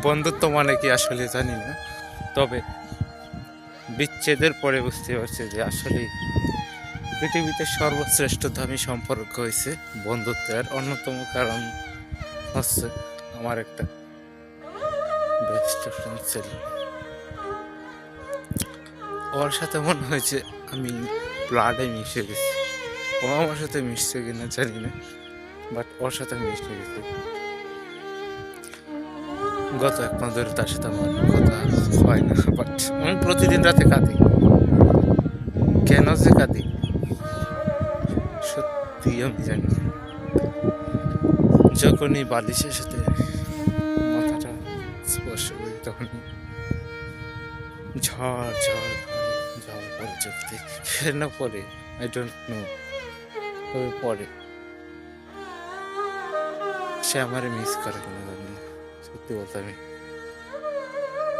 বন্ধুত্ব মানে কি আসলে জানি না, তবে বিচ্ছেদের পরে বুঝতে পারছি যে আসলে পৃথিবীতে সর্বশ্রেষ্ঠ দামি সম্পর্ক হয়েছে বন্ধুত্বের। অন্যতম কারণ হচ্ছে আমার একটা বেস্ট ফ্রেন্ড ছিল। ওর সাথে মনে হয়েছে আমি ব্লাডে মিশে গেছি। ও আমার সাথে মিশছে কিনা জানি না, বাট ওর সাথে মিশে গেছি। গত 1 মাস ধরে তার সাথে আমার কথা হয় না, বাট আমি প্রতিদিন রাতে কাঁদি। কেন যে কাঁদি সত্যি আমি জানি না। যখনই বালিশের সাথে মাথাটা স্পর্শ করি তখনই ঝড় ঝড় ঝড় পরে চোখ থেকে। কেন পরে আই ডোন্ট নো, তবে পরে সে আমারে মিস করে কেন জানি না। সত্যি বলতে আমি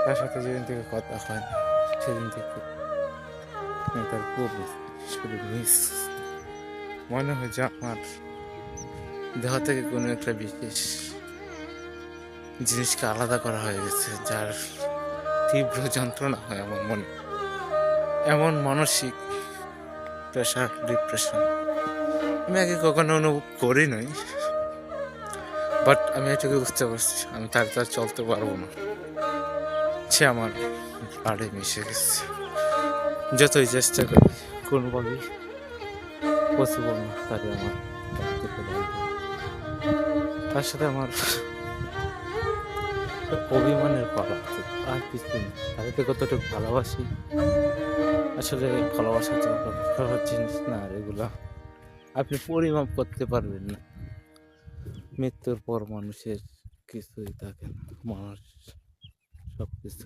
তার সাথে যেদিন থেকে কথা হয় না সেদিন থেকে আমি তার খুব শুধু মিস। মনে হয় যে আমার দেহ থেকে কোনো একটা বিশেষ জিনিসকে আলাদা করা হয়ে গেছে, যার তীব্র যন্ত্রণা হয় আমার মনে। এমন মানসিক প্রেশার, ডিপ্রেশন আমি আগে কখনো অনুভব করি নাই, বাট আমি এটুকু বুঝতে পারছি আমি তার চলতে পারবো না। সে আমার বাড়ি মিশে গেছে। যতই চেষ্টা করি কোনোভাবেই পসিবল না তাকে আমার থেকে বলবো। তার সাথে আমার অভিমানের পালা আছে, আর কিছু না। তাদেরকে কতটুকু ভালোবাসি, আসলে ভালোবাসা তো খারাপ জিনিস না, আর এগুলা আপনি পরিমাপ করতে পারবেন না। মৃত্যুর পর মানুষের কিছুই থাকে না, মানুষ সব কিছু